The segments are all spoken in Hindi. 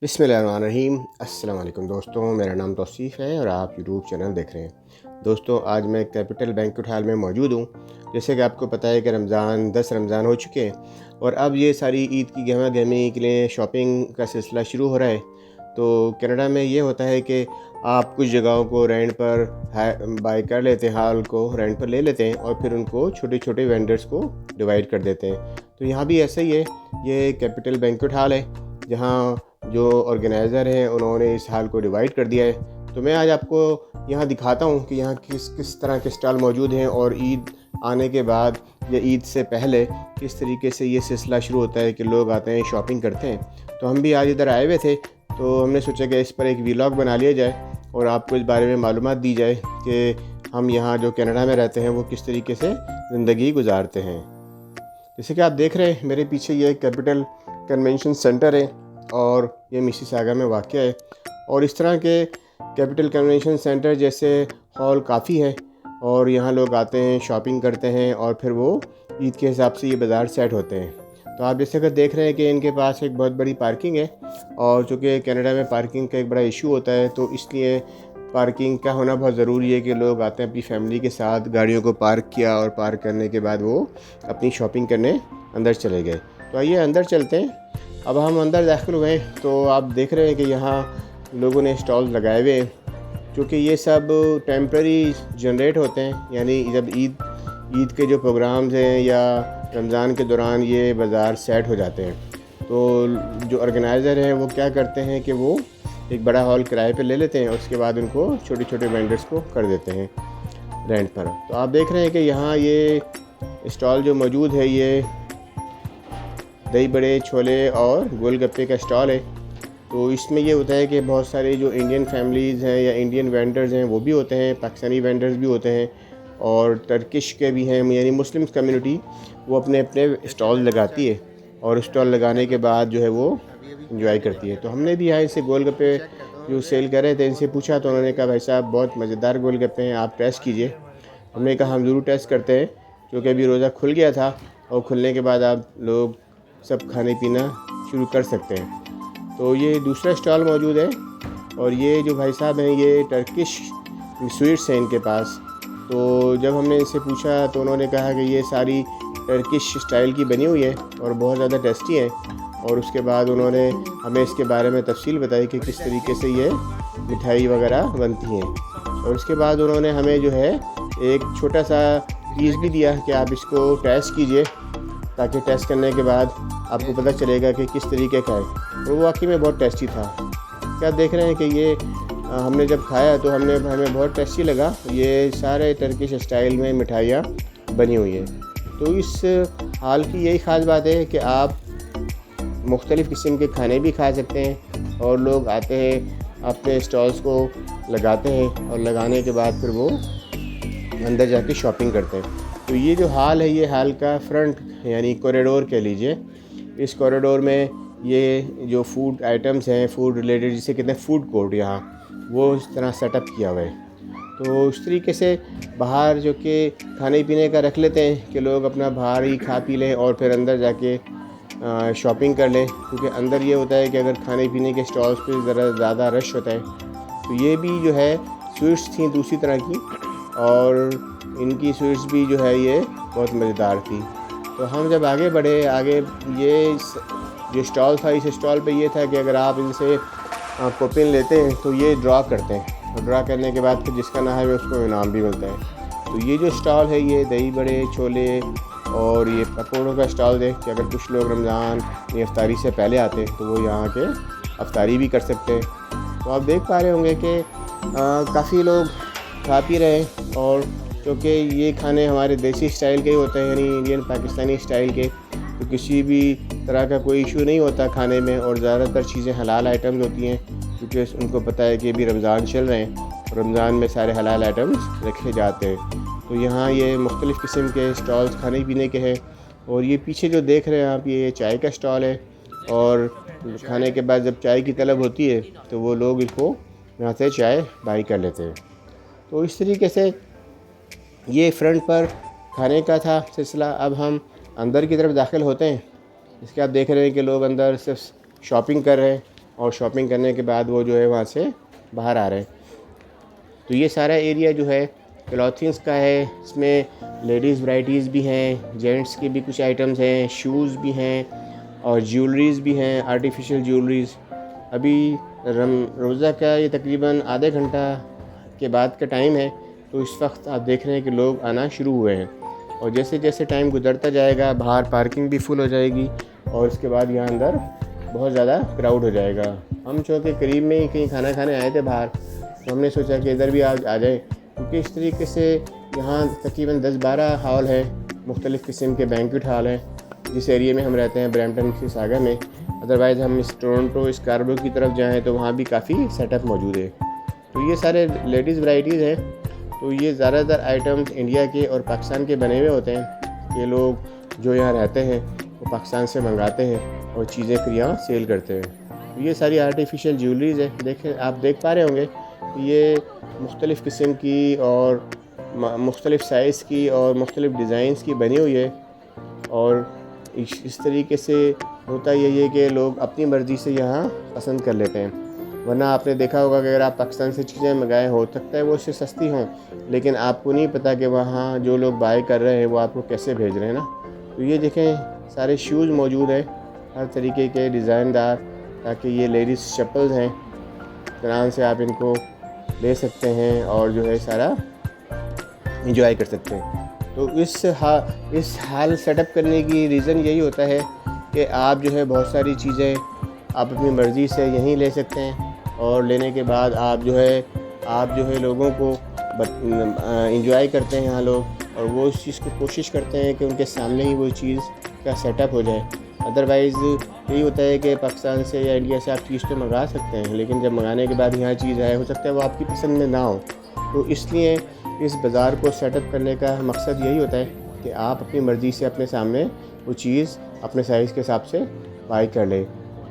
बिस्मिल्लाहिर्रहमानिर्रहीम। अस्सलाम वालेकुम दोस्तों, मेरा नाम तौसीफ़ है और आप यूट्यूब चैनल देख रहे हैं। दोस्तों, आज मैं कैपिटल बैंक्वेट हॉल में मौजूद हूँ। जैसे कि आपको पता है कि 10 रमज़ान हो चुके हैं और अब ये सारी ईद की गहमा गहमी के लिए शॉपिंग का सिलसिला शुरू हो रहा है। तो कनाडा में ये होता है कि आप कुछ जगहों को रेंट पर बाय कर लेते हैं, हॉल को रेंट पर ले लेते हैं और फिर उनको छोटे छोटे वेंडर्स को डिवाइड कर देते हैं। तो यहाँ भी ऐसा ही है। ये कैपिटल बैंक्वेट हॉल है जहाँ जो ऑर्गेनाइज़र हैं उन्होंने इस हॉल को डिवाइड कर दिया है। तो मैं आज आपको यहाँ दिखाता हूँ कि यहाँ किस किस तरह के स्टॉल मौजूद हैं और ईद आने के बाद या ईद से पहले किस तरीके से ये सिलसिला शुरू होता है कि लोग आते हैं, शॉपिंग करते हैं। तो हम भी आज इधर आए हुए थे, तो हमने सोचा कि इस पर एक वीलॉग बना लिया जाए और आपको इस बारे में मालूमात दी जाए कि हम यहाँ जो कनाडा में रहते हैं वो किस तरीके से ज़िंदगी गुजारते हैं। जैसे कि आप देख रहे हैं मेरे पीछे ये कैपिटल कन्वेंशन सेंटर है और ये मिसिसागा में वाक़या है। और इस तरह के कैपिटल कन्वेंशन सेंटर जैसे हॉल काफ़ी है और यहाँ लोग आते हैं, शॉपिंग करते हैं और फिर वो ईद के हिसाब से ये बाज़ार सेट होते हैं। तो आप जैसे कि देख रहे हैं कि इनके पास एक बहुत बड़ी पार्किंग है और चूँकि कनाडा में पार्किंग का एक बड़ा इशू होता है, तो इसलिए पार्किंग का होना बहुत ज़रूरी है कि लोग आते हैं अपनी फैमिली के साथ, गाड़ियों को पार्क किया और पार्क करने के बाद वो अपनी शॉपिंग करने अंदर चले गए। तो आइए अंदर चलते हैं। अब हम अंदर दाखिल हुए तो आप देख रहे हैं कि यहाँ लोगों ने स्टॉल लगाए हुए हैं, क्योंकि ये सब टेम्प्रेरी जनरेट होते हैं। यानी जब ईद के जो प्रोग्राम्स हैं या रमज़ान के दौरान ये बाज़ार सेट हो जाते हैं, तो जो ऑर्गेनाइज़र हैं वो क्या करते हैं कि वो एक बड़ा हॉल किराए पे ले लेते हैं और उसके बाद उनको छोटे छोटे वेंडर्स को कर देते हैं रेंट पर। तो आप देख रहे हैं कि यहाँ ये स्टॉल जो मौजूद है ये दही बड़े, छोले और गोलगप्पे का स्टॉल है। तो इसमें ये होता है कि बहुत सारे जो इंडियन फैमिलीज़ हैं या इंडियन वेंडर्स हैं वो भी होते हैं, पाकिस्तानी वेंडर्स भी होते हैं और टर्किश के भी हैं, यानी मुस्लिम कम्युनिटी वो अपने अपने स्टॉल लगाती है और स्टॉल लगाने के बाद जो है वो इंजॉय करती है। तो हमने भी यहाँ से गोलगप्पे जो सेल कर रहे थे इनसे पूछा, तो उन्होंने कहा भाई साहब बहुत मज़ेदार गोलगप्पे हैं, आप टेस्ट कीजिए। हमने कहा हम ज़रूर टेस्ट करते हैं, क्योंकि अभी रोज़ा खुल गया था और खुलने के बाद आप लोग सब खाने पीना शुरू कर सकते हैं। तो ये दूसरा स्टॉल मौजूद है और ये जो भाई साहब हैं ये टर्किश स्वीट्स हैं इनके पास। तो जब हमने इनसे पूछा तो उन्होंने कहा कि ये सारी टर्किश स्टाइल की बनी हुई है और बहुत ज़्यादा टेस्टी है। और उसके बाद उन्होंने हमें इसके बारे में तफसील बताई कि किस तरीके से ये मिठाई वगैरह बनती हैं। और उसके बाद उन्होंने हमें जो है एक छोटा सा पीस भी दिया कि आप इसको टेस्ट कीजिए, ताकि टेस्ट करने के बाद आपको पता चलेगा कि किस तरीके का है। और वो वाकई में बहुत टेस्टी था। क्या देख रहे हैं कि ये हमने जब खाया तो हमें बहुत टेस्टी लगा। ये सारे टर्किश स्टाइल में मिठाइयाँ बनी हुई हैं। तो इस हाल की यही ख़ास बात है कि आप मुख्तलिफ़ किस्म के खाने भी खा सकते हैं और लोग आते हैं, अपने स्टॉल्स को लगाते हैं और लगाने के बाद फिर वो अंदर जाके शॉपिंग करते हैं। तो ये जो हाल है ये हाल का फ्रंट यानी कॉरिडोर कह लीजिए। इस कॉरिडोर में ये जो फूड आइटम्स हैं, फूड रिलेटेड जिसे कहते हैं फूड कोर्ट, यहाँ वो इस तरह सेटअप किया हुआ है। तो इस तरीके से बाहर जो कि खाने पीने का रख लेते हैं कि लोग अपना बाहर ही खा पी लें और फिर अंदर जाके शॉपिंग कर लें। क्योंकि अंदर ये होता है कि अगर खाने पीने के स्टॉल्स पे ज़रा ज़्यादा रश होता है। तो ये भी जो है स्वीट्स थी दूसरी तरह की और इनकी स्वीट्स भी जो है ये बहुत मज़ेदार थी। तो हम जब आगे बढ़े, आगे ये जो स्टॉल था, इस स्टॉल पे ये था कि अगर आप इनसे कूपन लेते हैं तो ये ड्रा करते हैं और ड्रा करने के बाद फिर जिसका ना है उसको इनाम भी मिलता है। तो ये जो स्टॉल है ये दही बड़े, छोले और ये पकौड़ों का स्टॉल है कि अगर कुछ लोग रमज़ान या अफ्तारी से पहले आते हैं तो वो यहाँ के अफ्तारी भी कर सकते हैं। तो आप देख पा रहे होंगे कि काफ़ी लोग खा पी रहे हैं और क्योंकि ये खाने हमारे देसी स्टाइल के ही होते हैं, यानी इंडियन पाकिस्तानी स्टाइल के, तो किसी भी तरह का कोई इशू नहीं होता खाने में और ज़्यादातर चीज़ें हलाल आइटम्स होती हैं, क्योंकि उनको पता है कि अभी रमज़ान चल रहे हैं और रमज़ान में सारे हलाल आइटम्स रखे जाते हैं। तो यहाँ ये मुख्तलिफ़ किस्म के स्टॉल्स खाने पीने के हैं। और ये पीछे जो देख रहे हैं आप ये चाय का स्टॉल है और खाने के बाद जब चाय की तलब होती है तो वो लोग इसको यहाँ से चाय बाई कर लेते हैं। तो इस तरीके से ये फ्रंट पर खाने का था सिलसिला। अब हम अंदर की तरफ दाखिल होते हैं। इसके आप देख रहे हैं कि लोग अंदर सिर्फ शॉपिंग कर रहे हैं और शॉपिंग करने के बाद वो जो है वहाँ से बाहर आ रहे हैं। तो ये सारा एरिया जो है क्लॉथिंग्स का है। इसमें लेडीज़ वैराइटीज़ भी हैं, जेंट्स के भी कुछ आइटम्स हैं, शूज़ भी हैं और ज्वेलरीज़ भी हैं, आर्टिफिशियल ज्वेलरीज़। अभी रोज़ा का ये तकरीबन आधे घंटा के बाद का टाइम है, तो इस वक्त आप देख रहे हैं कि लोग आना शुरू हुए हैं। और जैसे जैसे टाइम गुजरता जाएगा बाहर पार्किंग भी फुल हो जाएगी और उसके बाद यहाँ अंदर बहुत ज़्यादा क्राउड हो जाएगा। हम चूँकि करीब में ही कहीं खाना खाने आए थे बाहर, तो हमने सोचा कि इधर भी आज आ जाए, क्योंकि इस तरीके से यहाँ तकरीबन 10-12 हॉल है, मुख्तलिफ़ किस्म के बैंक्वेट हॉल हैं जिस एरिया में हम रहते हैं ब्रैम्पटन मिसिसागा में। अदरवाइज़ हम इस टोरंटो स्कारबरो की तरफ जाएँ तो वहाँ भी काफ़ी सेटअप मौजूद है। तो ये सारे लेडीज़ वैराइटीज़ हैं। तो ये ज़्यादातर आइटम्स इंडिया के और पाकिस्तान के बने हुए होते हैं। ये लोग जो यहाँ रहते हैं वो पाकिस्तान से मंगाते हैं और चीज़ें फिर यहाँ सेल करते हैं। तो ये सारी आर्टिफिशियल ज्वेलरीज़ है, देखें आप देख पा रहे होंगे। तो ये मुख्तलिफ़ किस्म की और मुख्तलिफ़ साइज़ की और मुख्तलिफ़ डिज़ाइंस की बनी हुई है। और इस तरीके से होता यही है कि लोग अपनी मर्ज़ी से यहाँ पसंद कर लेते हैं। वरना आपने देखा होगा कि अगर आप पाकिस्तान से चीज़ें मंगाए, हो सकता है वो उससे सस्ती हों, लेकिन आपको नहीं पता कि वहाँ जो लोग बाय कर रहे हैं वो आपको कैसे भेज रहे हैं ना। तो ये देखें सारे शूज़ मौजूद हैं हर तरीके के डिज़ाइनदार, ताकि ये लेडीज़ चप्पल्स हैं, आराम से आप इनको ले सकते हैं और जो है सारा इंजॉय कर सकते हैं। तो इस हाल सेटअप करने की रीज़न यही होता है कि आप जो है बहुत सारी चीज़ें आप अपनी मर्ज़ी से यहीं ले सकते हैं और लेने के बाद आप जो है लोगों को इंजॉय करते हैं यहाँ लोग, और वो इस चीज़ को कोशिश करते हैं कि उनके सामने ही वो चीज़ का सेटअप हो जाए। अदरवाइज़ यही होता है कि पाकिस्तान से या इंडिया से आप चीज़ तो मंगा सकते हैं, लेकिन जब मंगाने के बाद यहाँ चीज़ आए, हो सकता है वो आपकी पसंद में ना हो। तो इसलिए इस बाज़ार को सेटअप करने का मकसद यही होता है कि आप अपनी मर्ज़ी से अपने सामने वो चीज़ अपने साइज़ के हिसाब से बाई कर लें।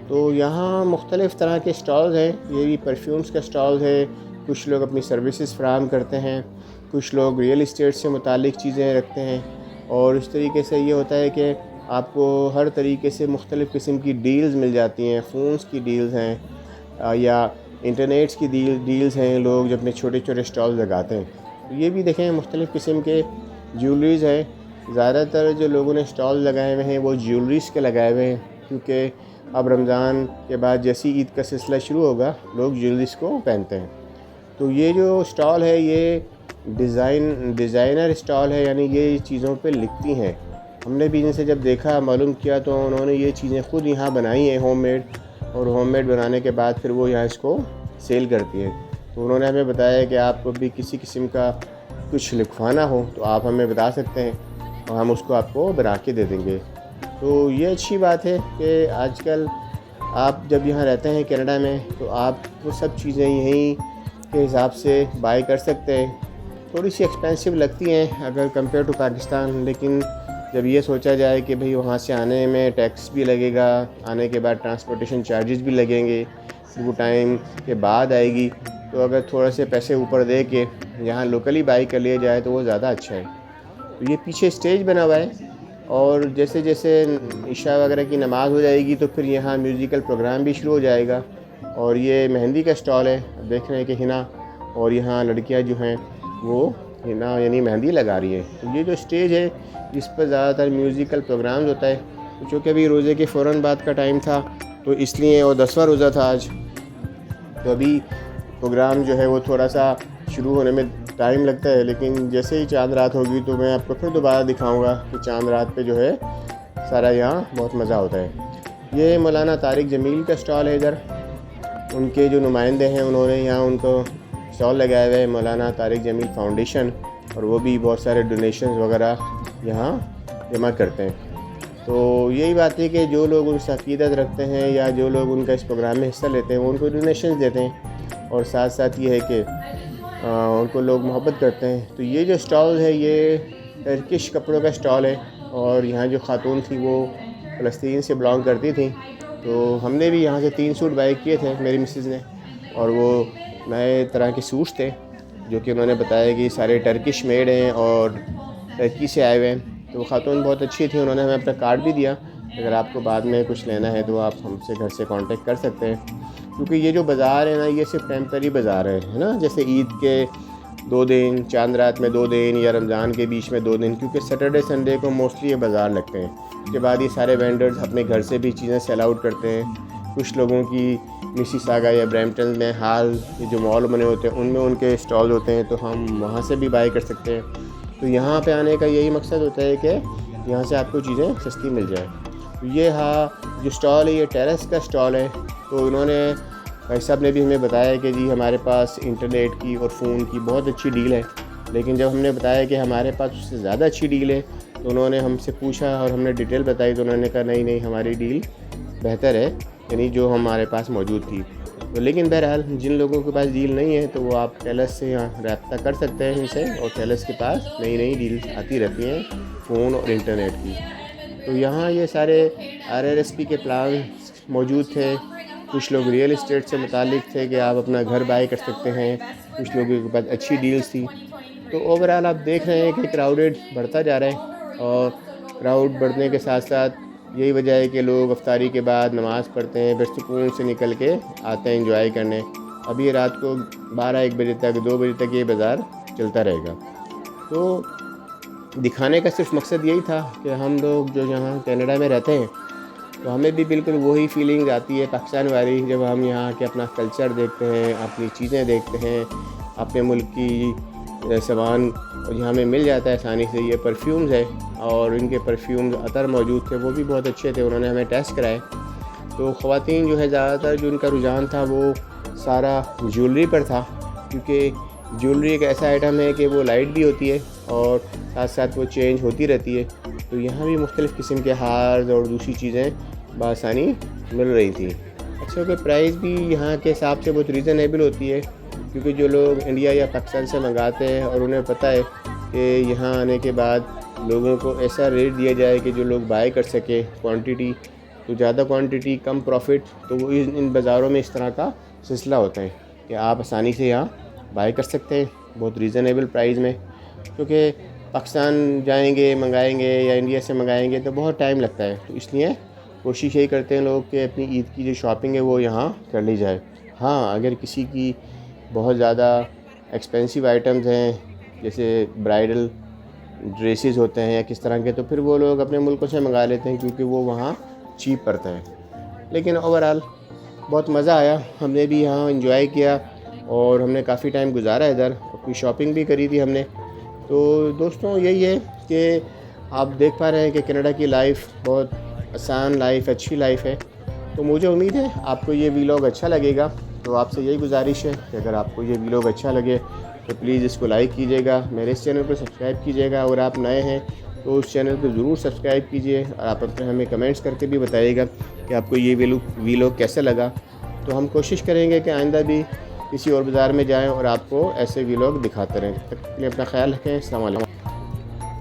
तो यहाँ मुख्तलिफ़ तरह के स्टॉल्स हैं। ये भी परफ्यूम्स का स्टॉल है, कुछ लोग अपनी सर्विसेज फराहम करते हैं, कुछ लोग रियल इस्टेट से मुतालिक चीज़ें रखते हैं। और इस तरीके से ये होता है कि आपको हर तरीके से मुख्तलिफ़ किस्म की डील्स मिल जाती हैं। फ़ोन्स की डील्स हैं या इंटरनेट्स की डील्स हैं, लोग जब अपने छोटे छोटे स्टॉल लगाते हैं। तो ये भी देखें मुख्तलिफ़ किस्म के ज्वेलरीज़ हैं। ज़्यादातर जो लोगों ने स्टॉल लगाए हुए हैं वो ज्वेलरीज़ के लगाए हुए हैं, क्योंकि अब रमज़ान के बाद जैसी ईद का सिलसिला शुरू होगा लोग ज्वेलरीज़ को पहनते हैं। तो ये जो स्टॉल है ये डिज़ाइनर स्टॉल है, यानी ये चीज़ों पे लिखती हैं। हमने भी इनसे जब देखा, मालूम किया, तो उन्होंने ये चीज़ें ख़ुद यहाँ बनाई हैं होममेड, और होममेड बनाने के बाद फिर वो यहाँ इसको सेल करती हैं। तो उन्होंने हमें बताया कि आपको भी किसी किस्म का कुछ लिखवाना हो तो आप हमें बता सकते हैं और हम उसको आपको बना के दे देंगे। तो ये अच्छी बात है कि आजकल आप जब यहाँ रहते हैं कनाडा में, तो आप वो सब चीज़ें यहीं के हिसाब से बाय कर सकते हैं। थोड़ी सी एक्सपेंसिव लगती हैं अगर कंपेयर टू पाकिस्तान, लेकिन जब ये सोचा जाए कि भाई वहाँ से आने में टैक्स भी लगेगा, आने के बाद ट्रांसपोर्टेशन चार्जेस भी लगेंगे, वो टाइम के बाद आएगी, तो अगर थोड़े से पैसे ऊपर दे के यहाँ लोकली बाई कर लिया जाए तो वो ज़्यादा अच्छा है। तो ये पीछे स्टेज बना हुआ है, और जैसे जैसे इशा वगैरह की नमाज़ हो जाएगी तो फिर यहाँ म्यूज़िकल प्रोग्राम भी शुरू हो जाएगा। और ये मेहंदी का स्टॉल है, देख रहे हैं कि हिना, और यहाँ लड़कियाँ जो हैं वो हिना यानी मेहंदी लगा रही है। तो ये जो स्टेज है इस पर ज़्यादातर म्यूज़िकल प्रोग्राम्स होता है। तो चूँकि अभी रोज़े के फ़ौरन बाद का टाइम था तो इसलिए, और 10वां रोज़ा था आज, तो अभी प्रोग्राम जो है वो थोड़ा सा शुरू होने में टाइम लगता है, लेकिन जैसे ही चांद रात होगी तो मैं आपको फिर दोबारा दिखाऊंगा कि चांद रात पे जो है सारा यहाँ बहुत मज़ा होता है। ये मौलाना तारिक जमील का स्टॉल है इधर, उनके जो नुमाइंदे हैं उन्होंने यहाँ उनको स्टॉल लगाया हुआ है, मौलाना तारिक जमील फाउंडेशन, और वो भी बहुत सारे डोनेशन वगैरह यहाँ जमा करते हैं। तो यही बात है कि जो लोग उनसे अक़ीदत रखते हैं या जो लोग उनका इस प्रोग्राम में हिस्सा लेते हैं वो उनको डोनेशन देते हैं, और साथ साथ ये है कि उनको लोग मोहब्बत करते हैं। तो ये जो स्टॉल है ये टर्किश कपड़ों का स्टॉल है, और यहाँ जो ख़ातून थी वो फ़लस्तीन से बिलोंग करती थी। तो हमने भी यहाँ से 3 सूट बाय किए थे मेरी मिसेज़ ने, और वो नए तरह के सूट्स थे जो कि उन्होंने बताया कि सारे टर्किश मेड हैं और टर्की से आए हुए हैं। तो वो ख़ातून बहुत अच्छी थी, उन्होंने हमें अपना कार्ड भी दिया, अगर आपको बाद में कुछ लेना है तो आप हमसे घर से कांटेक्ट कर सकते हैं। क्योंकि ये जो बाज़ार है ना, ये सिर्फ टेम्परेरी बाज़ार है ना। जैसे ईद के 2 दिन, चांद रात में 2 दिन, या रमज़ान के बीच में 2 दिन, क्योंकि सैटरडे संडे को मोस्टली ये बाज़ार लगते हैं। उसके बाद ये सारे वेंडर्स अपने घर से भी चीज़ें सेल आउट करते हैं। कुछ लोगों की मिसिसागा या ब्रैम्पटन में हाल ये जो मॉल बने होते हैं उनमें उनके स्टॉल होते हैं, तो हम वहाँ से भी बाई कर सकते हैं। तो यहाँ पे आने का यही मकसद होता है कि यहाँ से आपको चीज़ें सस्ती मिल जाए। तो ये जो स्टॉल है, ये टेरेस का स्टॉल है। तो उन्होंने भाई साहब ने भी हमें बताया कि जी हमारे पास इंटरनेट की और फ़ोन की बहुत अच्छी डील है। लेकिन जब हमने बताया कि हमारे पास उससे ज़्यादा अच्छी डील है, तो उन्होंने हमसे पूछा और हमने डिटेल बताई, तो उन्होंने कहा नहीं नहीं, हमारी डील बेहतर है, यानी जो हमारे पास मौजूद थी। तो लेकिन बहरहाल जिन लोगों के पास डील नहीं है, तो वो आप टेलर्स से यहाँ रब्ता कर सकते हैं इनसे, और टेलर्स के पास नई नई डील्स आती रहती हैं फ़ोन और इंटरनेट की। तो यहाँ ये सारे RRSP के प्लान मौजूद थे। कुछ लोग रियल इस्टेट से मुतालिक थे कि आप अपना घर बाय कर सकते हैं। कुछ लोगों के पास अच्छी डील्स थी। तो ओवरऑल आप देख रहे हैं कि क्राउडेड बढ़ता जा रहा है, और क्राउड बढ़ने के साथ साथ यही वजह है कि लोग इफ्तारी के बाद नमाज़ पढ़ते हैं, फिर सुकून से निकल के आते हैं एंजॉय करने। अभी रात को 12-1 बजे तक, 2 बजे तक ये बाज़ार चलता रहेगा। तो दिखाने का सिर्फ मकसद यही था कि हम लोग जो यहाँ कनाडा में रहते हैं, तो हमें भी बिल्कुल वही फीलिंग आती है पाकिस्तान वाली, जब हम यहाँ के अपना कल्चर देखते हैं, अपनी चीज़ें देखते हैं, अपने मुल्क की सामान यहाँ में मिल जाता है आसानी से। ये परफ्यूम्स है, और इनके परफ्यूम्स अतर मौजूद थे, वो भी बहुत अच्छे थे, उन्होंने हमें टेस्ट कराए। तो ख़वातीन जो है ज़्यादातर जो उनका रुझान था वो सारा ज्वेलरी पर था, क्योंकि ज्वेलरी एक ऐसा आइटम है कि वो लाइट भी होती है और साथ साथ वो चेंज होती रहती है। तो यहाँ भी मुख्तलिफ़ किस्म के हार और दूसरी चीज़ें बआसानी मिल रही थी। अच्छा, कि प्राइस भी यहाँ के हिसाब से बहुत रीज़नेबल होती है, क्योंकि जो लोग इंडिया या पाकिस्तान से मंगाते हैं और उन्हें पता है कि यहाँ आने के बाद लोगों को ऐसा रेट दिया जाए कि जो लोग बाय कर सके, क्वांटिटी तो ज़्यादा क्वांटिटी कम प्रॉफिट, तो वो इन बाज़ारों में इस तरह का सिलसिला होता है कि आप आसानी से यहाँ बाय कर सकते हैं बहुत रीज़नेबल प्राइस में। क्योंकि पाकिस्तान जाएंगे मंगाएंगे या इंडिया से मंगाएंगे तो बहुत टाइम लगता है, तो इसलिए कोशिश यही करते हैं लोग कि अपनी ईद की जो शॉपिंग है वो यहाँ कर ली जाए। हाँ, अगर किसी की बहुत ज़्यादा एक्सपेंसिव आइटम्स हैं, जैसे ब्राइडल ड्रेसेस होते हैं या किस तरह के, तो फिर वो लोग अपने मुल्कों से मंगा लेते हैं, क्योंकि वो वहाँ चीप पड़ता है। लेकिन ओवरऑल बहुत मज़ा आया, हमने भी यहाँ एंजॉय किया और हमने काफ़ी टाइम गुजारा इधर, कोई शॉपिंग भी करी थी हमने। तो दोस्तों यही है कि आप देख पा रहे हैं कि कनाडा की लाइफ बहुत आसान लाइफ, अच्छी लाइफ है। तो मुझे उम्मीद है आपको ये वीलॉग अच्छा लगेगा। तो आपसे यही गुजारिश है कि अगर आपको ये वीलॉग अच्छा लगे तो प्लीज़ इसको लाइक कीजिएगा, मेरे इस चैनल को सब्सक्राइब कीजिएगा, और आप नए हैं तो उस चैनल को ज़रूर सब्सक्राइब कीजिए, और आप अपने हमें कमेंट्स करके भी बताइएगा कि आपको ये वीलॉग कैसा लगा। तो हम कोशिश करेंगे कि आइंदा भी किसी और बाज़ार में जाएं और आपको ऐसे वीलॉग दिखाते रहें। तब तक के लिए अपना ख्याल रखें। अस्सलाम वालेकुम।